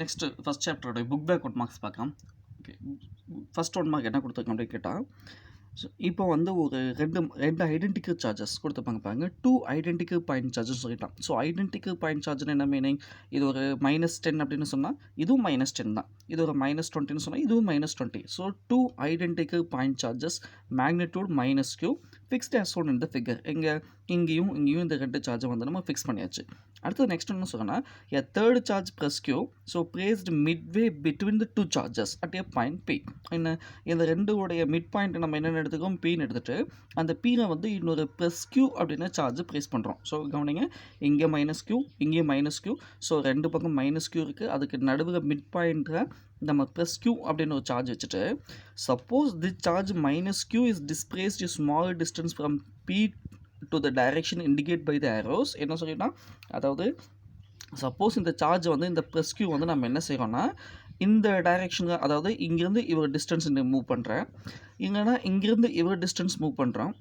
Next first சாப்டரோட book back 1 marks பார்க்கலாம். Okay, first 1 mark என்ன கொடுத்துருக்கோம் அப்படின்னு கேட்டால், ஸோ இப்போ வந்து ஒரு ரெண்டு ஐடென்டிக்கல் சார்ஜஸ் கொடுத்துருப்பாங்க பாருங்க. 2 ஐடென்டிக்கல் பாயிண்ட் சார்ஜஸ் சொல்லிட்டான். ஸோ ஐடென்டிக்கல் பாயிண்ட் சார்ஜ்னு என்ன மீனிங்? இது ஒரு -10 அப்படின்னு சொன்னால் இதுவும் -10 தான். இது ஒரு -20ன்னு சொன்னால் இதுவும் -20. So 2 identical point charges magnitude -q fixed as shown in the figure. இங்கேயும் இந்த ரெண்டு சார்ஜை வந்து நம்ம ஃபிக்ஸ் பண்ணியாச்சு. அடுத்து நெக்ஸ்ட் என்ன சொன்னால், a third charge plus q so placed midway between the two charges at a point p. இந்த ரெண்டுடைய மிட் பாயிண்ட் நம்ம என்னென்ன எடுத்துக்கோம், பின்னு எடுத்துகிட்டு அந்த பியில் வந்து இன்னொரு ப்ளஸ் q அப்படின்னு சார்ஜ் ப்ளேஸ் பண்ணுறோம். ஸோ கவனிங்க, இங்கே -q இங்கே -q. ஸோ ரெண்டு பக்கம் -q இருக்குது. அதுக்கு நடுவில் மிட் பாயிண்ட்டில் நம்ம ப்ளஸ் q அப்படின்னு ஒரு சார்ஜ் வச்சுட்டு, suppose the charge -q is displaced a small distance from p to the direction indicate by the arrows. என்ன சொல்லிட்டா, அதாவது சப்போஸ் இந்த சார்ஜ் வந்து இந்த ப்ளஸ் q வந்து நம்ம என்ன செய்கிறோன்னா இந்த டைரெக்ஷனில், அதாவது இங்கேருந்து இவர் டிஸ்டன்ஸ் மூவ் பண்ணுறேன், இல்லைனா இங்கேருந்து இவர் டிஸ்டன்ஸ் மூவ் பண்ணுறோம்,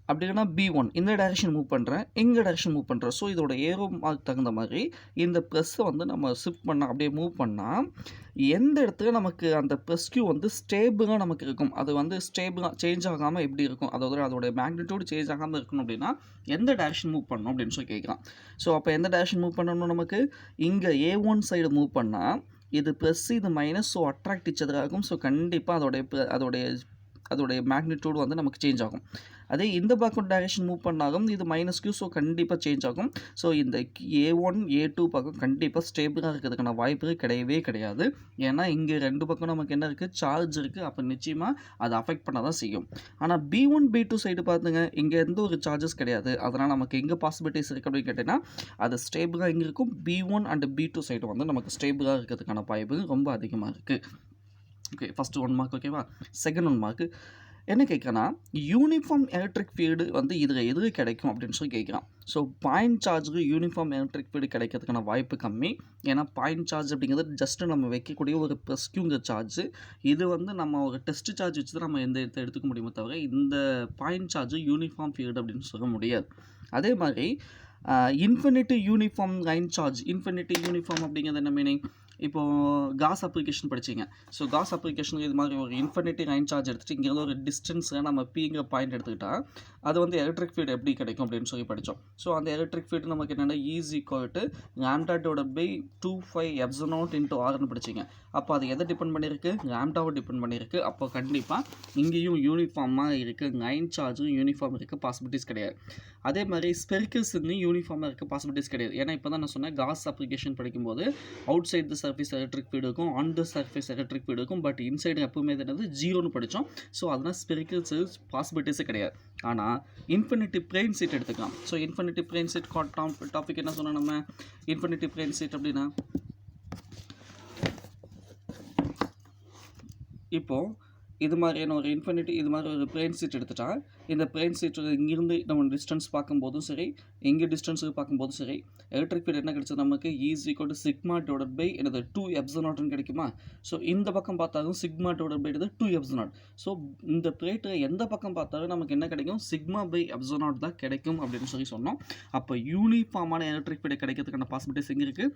அப்படி இல்லைனா B1 இந்த டைரெக்ஷன் மூவ் பண்ணுறேன், இங்கே டைரெக்ஷன் மூவ் பண்ணுறேன். ஸோ இதோட ஏரோ மார்க் தகுந்த மாதிரி இந்த ப்ளஸ்ஸை வந்து நம்ம ஷிஃப்ட் பண்ணால் அப்படியே மூவ் பண்ணால் எந்த இடத்துல நமக்கு அந்த ப்ளஸ் q வந்து ஸ்டேபிளாக நமக்கு இருக்கும், அது வந்து ஸ்டேபிளாக சேஞ்ச் ஆகாமல் எப்படி இருக்கும், அதாவது அதோட மேக்னிடியூட் சேஞ்ச் ஆகாமல் இருக்கணும் அப்படின்னா எந்த டைரெக்ஷன் மூவ் பண்ணணும் அப்படின்னு சொல்லி கேட்குறான். ஸோ அப்போ எந்த டைரெக்ஷன் மூவ் பண்ணணும், நமக்கு இங்கே A1 சைடு மூவ் பண்ணால் இது ப்ளஸ் இது மைனஸ், ஸோ அட்ராக்ட் இச்சதாக இருக்கும். ஸோ கண்டிப்பாக அதோடைய மேக்னிடியூட் வந்து நமக்கு சேஞ்ச் ஆகும். அதே இந்த பக்கம் டைரெக்ஷன் மூவ் பண்ணாலும் இது -q, ஸோ கண்டிப்பாக சேஞ்ச் ஆகும். ஸோ இந்த A1 A2 பக்கம் கண்டிப்பாக ஸ்டேபிளாக இருக்கிறதுக்கான வாய்ப்பு கிடையவே கிடையாது. ஏன்னா இங்கே ரெண்டு பக்கம் நமக்கு என்ன இருக்குது, சார்ஜ் இருக்குது. அப்போ நிச்சயமாக அதை அஃபெக்ட் பண்ண தான் செய்யும். ஆனால் B1 B2 சைடு பார்த்துங்க, இங்கே எந்த ஒரு சார்ஜஸ் கிடையாது. அதனால் நமக்கு எங்கே பாசிபிலிட்டிஸ் இருக்குது அப்படின்னு கேட்டிங்கன்னா அது ஸ்டேபிளாக இங்கே இருக்கும். B1 அண்ட் B2 சைடு வந்து நமக்கு ஸ்டேபிளாக இருக்கிறதுக்கான வாய்ப்பு ரொம்ப அதிகமாக இருக்குது. ஓகே, ஃபஸ்ட்டு 1 மார்க் ஓகேவா. செகண்ட் 1 மார்க்கு என்ன கேட்குறேன்னா, யூனிஃபார்ம் எலக்ட்ரிக் ஃபீல்டு வந்து இதில் எது கிடைக்கும் அப்படின்னு சொல்லி கேட்குறான். ஸோ பாயிண்ட் சார்ஜுக்கு யூனிஃபார்ம் எலக்ட்ரிக் ஃபீல்டு கிடைக்கிறதுக்கான வாய்ப்பு கம்மி. ஏன்னா பாயிண்ட் சார்ஜ் அப்படிங்கிறது ஜஸ்ட்டு நம்ம வைக்கக்கூடிய ஒரு ப்ளஸ் க்யூங்கிற சார்ஜ். இது வந்து நம்ம ஒரு டெஸ்ட் சார்ஜ் வச்சு தான் நம்ம எந்த இடத்த எடுத்துக்க முடியுமே தவிர இந்த பாயிண்ட் சார்ஜ் யூனிஃபார்ம் ஃபீல்டு அப்படின்னு சொல்ல முடியாது. அதே மாதிரி infinity uniform line charge. Infinity uniform அப்படிங்கிறது என்ன மீனிங்? இப்போது காஸ் அப்ளிகேஷன் படிச்சிங்க. ஸோ காஸ் அப்ளிகேஷனுக்கு இது மாதிரி ஒரு இன்ஃபினிட்டி லைன் சார்ஜ் எடுத்துகிட்டு இங்கேருந்து ஒரு டிஸ்டன்ஸில் நம்ம பிங்கிற பாயிண்ட் எடுத்துக்கிட்டால் அது வந்து எலக்ட்ரிக் ஃபீல்டு எப்படி கிடைக்கும் அப்படின்னு சொல்லி படித்தோம். ஸோ அந்த எலக்ட்ரிக் ஃபீல்டு நமக்கு என்னென்னா λ/2π/r படிச்சிங்க. அப்போ அது எதை டிபெண்ட் பண்ணியிருக்கு, லாம்டாவை டிபெண்ட் பண்ணியிருக்கு. அப்போ கண்டிப்பாக இங்கேயும் யூனிஃபார்மாக இருக்குது, லைன் சார்ஜும் யூனிஃபார்ம் இருக்குது, பாசிபிலிட்டிஸ் கிடையாது. அதே மாதிரி ஸ்பெரிக்கல்ஸ்ன்னு யூனிஃபார்மாக இருக்க பாசிபிலிட்டிஸ் கிடையாது. ஏன்னா இப்போ தான் நான் சொன்னேன், காஸ் அப்ளிகேஷன் படிக்கும்போது outside the surface electric field இருக்கும், on the surface electric field இருக்கும். பட் இன்சைடு எப்பவுமே என்னது 0ன்னு படித்தோம். ஸோ அதனால் ஸ்பெரிக்கல்ஸ் பாசிபிலிட்டிஸே கிடையாது. ஆனால் இன்ஃபினிட்டி பிளேன் சீட் எடுத்துக்கலாம். So infinity plane sheet topic என்ன சொன்னால், நம்ம இன்ஃபினிட்டி பிளேன் சீட் அப்படின்னா இப்போது இது மாதிரியான ஒரு இது மாதிரி ஒரு பிளேன் சீட் எடுத்துட்டா, இந்த பிளேன் சீட் இங்கிருந்து நம்ம டிஸ்டன்ஸ் பார்க்கும்போதும் சரி, இங்கே டிஸ்டன்ஸுக்கு பார்க்கும்போதும் சரி, எலக்ட்ரிக் ஃபீல்டு என்ன கிடைச்சது நமக்கு என்னது 2ε0 கிடைக்குமா. ஸோ இந்த பக்கம் பார்த்தாலும் என்னது 2ε0. ஸோ இந்த பிளேட்டில் எந்த பக்கம் பார்த்தாலும் நமக்கு என்ன கிடைக்கும், σ/ε0 தான் கிடைக்கும் அப்படின்னு சொல்லி சொன்னோம். அப்போ யூனிஃபார்மான எலக்ட்ரிக் ஃபீல்டு கிடைக்கிறதுக்கான பாசிபிலிட்டிஸ் எங்கே இருக்குது,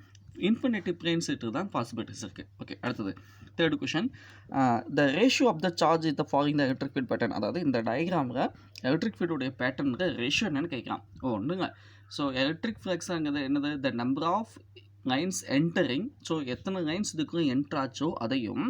இன்ஃபினிட்டி பிளேன் சீட்டு தான் பாசிபிலிட்டிஸ் இருக்குது. ஓகே, அடுத்தது third question. The ratio of the charge is the following the electric field pattern. அதாவது இந்த டயக்ராமில் எலக்ட்ரிக் ஃபீல்டுடைய பேட்டர்னுக்கு ரேஷியோ என்னன்னு கேட்கலாம். ஒன்றுங்க. ஸோ எலக்ட்ரிக் ஃப்ளக்ஸுங்கிறது என்னது, the number of lines entering. So எத்தனை லைன்ஸ் இதுக்குள்ள என்ட்ராச்சோ அதையும்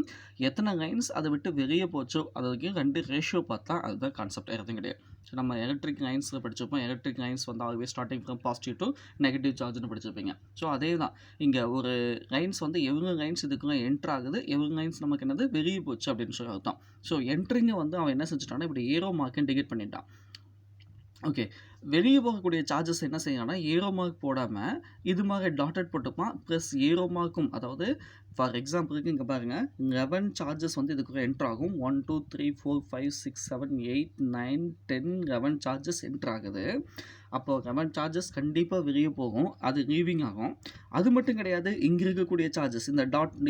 எத்தனை லைன்ஸ் அதை விட்டு வெளியே போச்சோ அதுக்கும் ரெண்டு ரேஷியோ பார்த்தா அதுதான் கான்செப்ட், எதுவும் கிடையாது. ஸோ நம்ம எலக்ட்ரிக் லைன்ஸில் படிச்சிருப்போம். எலக்ட்ரிக் லைன்ஸ் வந்து always starting from positive to negative சார்ஜ்னு படிச்சிருப்பீங்க. ஸோ அதே தான் இங்கே ஒரு லைன்ஸ் வந்து எவ்வளோ லைன்ஸ் இதுக்குள்ள என்ட்ரு ஆகுது, எவ்வளோ லைன்ஸ் நமக்கு என்னது வெளியே போச்சு அப்படின்னு சொல்லி அர்த்தம். ஸோ என்ட்ரிங்கை வந்து அவன் என்ன செஞ்சுட்டான்னா இப்படி ஏரோ மார்க் இண்டிகேட் பண்ணிட்டான். ஓகே, வெளியே போகக்கூடிய சார்ஜஸ் என்ன செய்யணும்னா ஏரோ மார்க் போடாமல் இது மாதிரி டாட்டட் போட்டுப்பான், ப்ளஸ் ஏரோ மார்க்கும். அதாவது ஃபார் எக்ஸாம்பிளுக்கு இங்கே பாருங்கள், 11 சார்ஜஸ் வந்து இதுக்கு என்ட்ரு ஆகும். 1 2 3 4 5 6 7 8 9 10 11 சார்ஜஸ் என்ட்ரு ஆகுது. அப்போ 11 சார்ஜஸ் கண்டிப்பாக வெளியே போகும், அது லீவிங் ஆகும். அது மட்டும் கிடையாது, இங்கே இருக்கக்கூடிய சார்ஜஸ் இந்த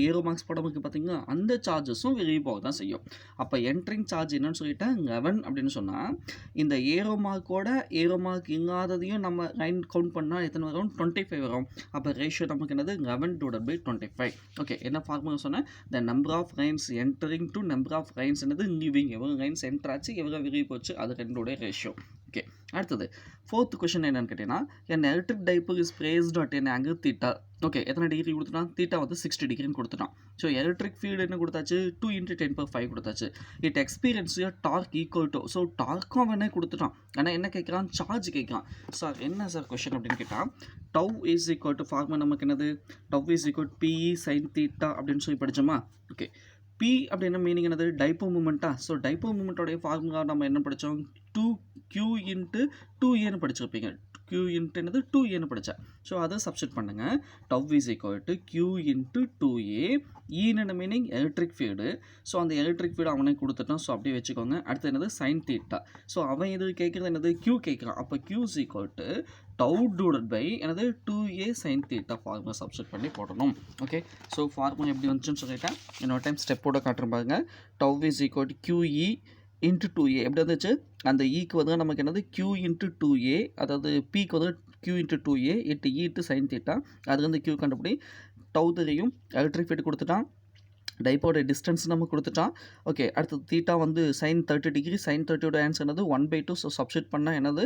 ஏரோ மார்க்ஸ் போடமுக்கு பார்த்தீங்கன்னா அந்த சார்ஜஸும் வெளியே போக தான் செய்யும். அப்போ என்ட்ரிங் சார்ஜ் என்னன்னு சொல்லிட்டேன் 11 அப்படின்னு சொன்னால் இந்த ஏரோ மார்க் இல்லாததையும் நம்ம லைன் கவுண்ட் பண்ணால் எத்தனை வரும் 25 வரும். அப்போ ரேஷியோ நமக்கு என்னது 11/25. ஓகே, என்ன ஃபார்முலா சொன்னேன், the number of lines entering to number of lines என்னது லீவிங், எவ்வளோ லைன்ஸ் என்டர் ஆச்சு எவ்வளோ வெளியே போச்சு, அது ரெண்டோடைய ரேஷியோ. ஓகே, அடுத்தது 4th கொஷின் என்னன்னு கேட்டீங்கன்னா, an electric dipole is placed at an angle theta. Okay, எத்தனை டிகிரி கொடுத்துட்டான், தீட்டா வந்து 60 டிகிரின்னு கொடுத்துட்டான். ஸோ எலக்ட்ரிக் ஃபீல்டு என்ன கொடுத்தாச்சு, 2 × 10⁵ கொடுத்தாச்சு. It experience torque equal to, so டார்க்கும் அவனே கொடுத்துட்டான். ஆனால் என்ன கேட்குறான், சார்ஜ் கேட்குறான். சார் என்ன சார் கொஷின் அப்படின்னு கேட்டால், tau is equal to formula நமக்கு என்னது, tau is equal PE sin θ அப்படின்னு சொல்லி படித்தோமா. ஓகே, P அப்படின்னா மீனிங் என்னது, டைப்போ மூமெண்ட்டா. ஸோ டைப்போ மூமெண்ட்டோடைய ஃபார்முலா நம்ம என்ன படித்தோம், 2Q × 2Aன்னு படிச்சிருப்பீங்க. Q × என்னது 2Aன்னு படித்தேன். ஸோ அதை சப்ஸ்டிட் பண்ணுங்கள். Tau is equal to Q × 2A. ஈன்னு மீனிங் எலக்ட்ரிக் ஃபீல்டு. ஸோ அந்த எலக்ட்ரிக் ஃபீல்டு அவனே கொடுத்துட்டான். ஸோ அப்படியே வச்சுக்கோங்க. அடுத்து என்னது சைன் தீட்டா. ஸோ அவன் இது கேட்குறது என்னது, Q கேட்குறான். அப்போ Q is equal to tau divided by என்னது 2A sin θ ஃபார்முலா சப்ஸ்டிட் பண்ணி போடணும். ஓகே, ஸோ ஃபார்முலா எப்படி வந்துச்சுன்னு சொல்லிட்டேன். இன்னொரு டைம் ஸ்டெப்போட காட்டுறேன் பாருங்க. Tau is equal to QE × 2A எப்படி வந்துச்சு, அந்த ஈக்கு வந்து நமக்கு என்னது Q × 2A, அதாவது Pக்கு வந்து Q × 2A இட்டு E ட்டு sin θ. அது வந்து Q கண்டுபிடி. டவ் தெரியும், எலக்ட்ரிக் ஃபீல்டு கொடுத்துட்டான், டைப்போட டிஸ்டன்ஸ் நம்ம கொடுத்துட்டான். ஓகே, அடுத்தது தீட்டா வந்து சைன் 30 டிகிரி. சைன் 30யோட ஆன்சர் என்னது 1/2. ஸோ சப்ஸ்டிட் பண்ணால் என்னது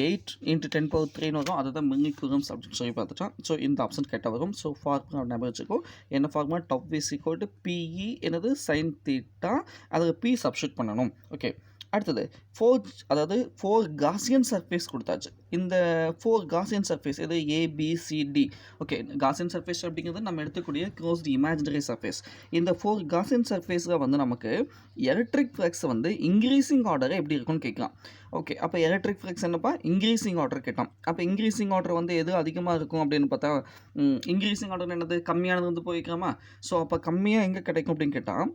8 × 10⁻³ வரும். அதுதான் மில்லி கூலம்ஸ் அப்படின்னு சொல்லி பார்த்துட்டான். ஸோ இந்த ஆப்ஷன் கேட்டால் வரும். ஸோ ஃபார்முலா ஞாபகம் வச்சுக்கோ. என்ன formula, tau is equal to PE என்னது சைன் தீட்டா, அதுக்கு P சப்ஸ்டிட் பண்ணணும். ஓகே, அடுத்தது 4 காசியன் சர்ஃபேஸ் கொடுத்தாச்சு. இந்த 4 காசியன் சர்ஃபேஸ் இது ABCD. ஓகே, காசியன் சர்ஃபேஸ் அப்படிங்கிறது நம்ம எடுத்துக்கூடிய க்ளோஸ்டு இமேஜினரி சர்ஃபேஸ். இந்த 4 காசியன் சர்ஃபேஸில் வந்து நமக்கு எலக்ட்ரிக் ஃப்ளக்ஸ் வந்து இன்க்ரீசிங் ஆர்டர் எப்படி இருக்குன்னு கேட்கலாம். ஓகே, அப்போ எலக்ட்ரிக் ஃப்ளக்ஸ் என்னப்பா, இன்க்ரீசிங் ஆர்டர் கேட்டான். அப்போ இன்க்ரீசிங் ஆர்டர் வந்து எது அதிகமாக இருக்கும் அப்படின்னு பார்த்தா, இன்க்ரீசிங் ஆர்டர் என்னது, கம்மியானது வந்து போய்க்கலாமா. ஸோ அப்போ கம்மியாக எங்கே கிடைக்கும் அப்படின்னு கேட்டால்,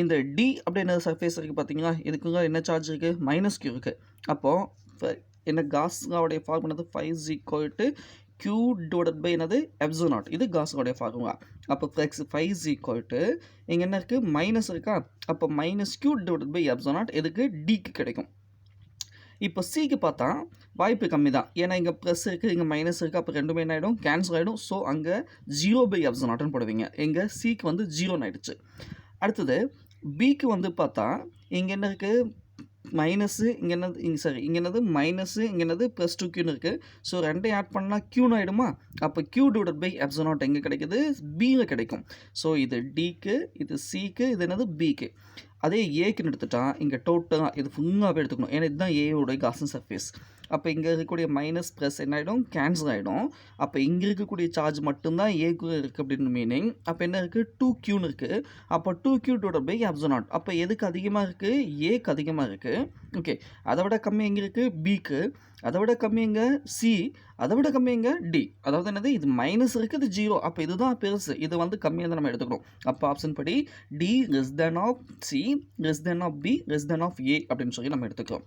இந்த D அப்படின்ற சர்ஃபேஸ் இருக்குது பார்த்தீங்களா, இதுக்குங்க என்ன சார்ஜ் இருக்குது, -Q இருக்குது. அப்போது என்ன காஸ்ஸோடைய ஃபார்முலா 5 = Q டிவைடட் பை என்னது ε0. இது காஸ்ஸோடைய ஃபார்முலா. அப்போ ஃப்ளக்ஸ் 5 இங்கே என்ன இருக்குது, மைனஸ் இருக்கா. அப்போ -Q டிவைடட் பை ε0 எதுக்கு, Dக்கு கிடைக்கும். இப்போ சிக்கு பார்த்தா வாய்ப்பு கம்மி தான். ஏன்னா இங்கே ப்ளஸ் இருக்குது, இங்கே மைனஸ் இருக்குது. அப்போ ரெண்டுமே என்ன ஆகிடும், கேன்சல் ஆகிடும். ஸோ அங்கே 0/ε0 போடுவீங்க. எங்கே சிக்கு வந்து 0 ஆகிடுச்சு. அடுத்தது பிக்கு வந்து பார்த்தா இங்கே என்ன இருக்குது, மைனஸு, இங்கே என்னது இங்கே என்னது மைனஸு, இங்கே என்னது +2Qன்னு இருக்குது. ஸோ ரெண்டையும் ஆட் பண்ணால் Qன்னு ஆகிடுமா. அப்போ Q டிவைடட் பை ε0 எங்கே கிடைக்குது, Bயில் கிடைக்கும். ஸோ இது Dக்கு, இது Cக்கு, இது என்னது Bக்கு. அதே ஏக்குன்னு எடுத்துட்டா இங்கே டோட்டலாக இது ஃபுல்லாகவே எடுத்துக்கணும். ஏன்னா இதுதான் ஏயோடைய காசியன் சர்ஃபேஸ். அப்போ இங்கே இருக்கக்கூடிய மைனஸ் ப்ளஸ் என்ன ஆகிடும், கேன்சல் ஆகிடும். அப்போ இங்கே இருக்கக்கூடிய சார்ஜ் மட்டும்தான் ஏக்கு இருக்குது அப்படின்னு மீனிங். அப்போ என்ன இருக்குது, 2Qன்னு இருக்குது. அப்போ 2Q டிவைடட் பை ε0. அப்போ எதுக்கு அதிகமாக இருக்குது, ஏக்கு அதிகமாக இருக்குது. ஓகே, அதை விட கம்மி எங்கே இருக்குது, Bக்கு. அதை விட கம்மி எங்கே, C. அதை விட கம்மி எங்கே, D. அதாவது என்னது, இது மைனஸ் இருக்குது, இது 0. அப்போ இதுதான் பெருசு, இது வந்து கம்மியாக தான் நம்ம எடுத்துக்கணும். அப்போ ஆப்ஷன் படி D < C < B < A அப்படின்னு சொல்லி நம்ம எடுத்துக்கிறோம்.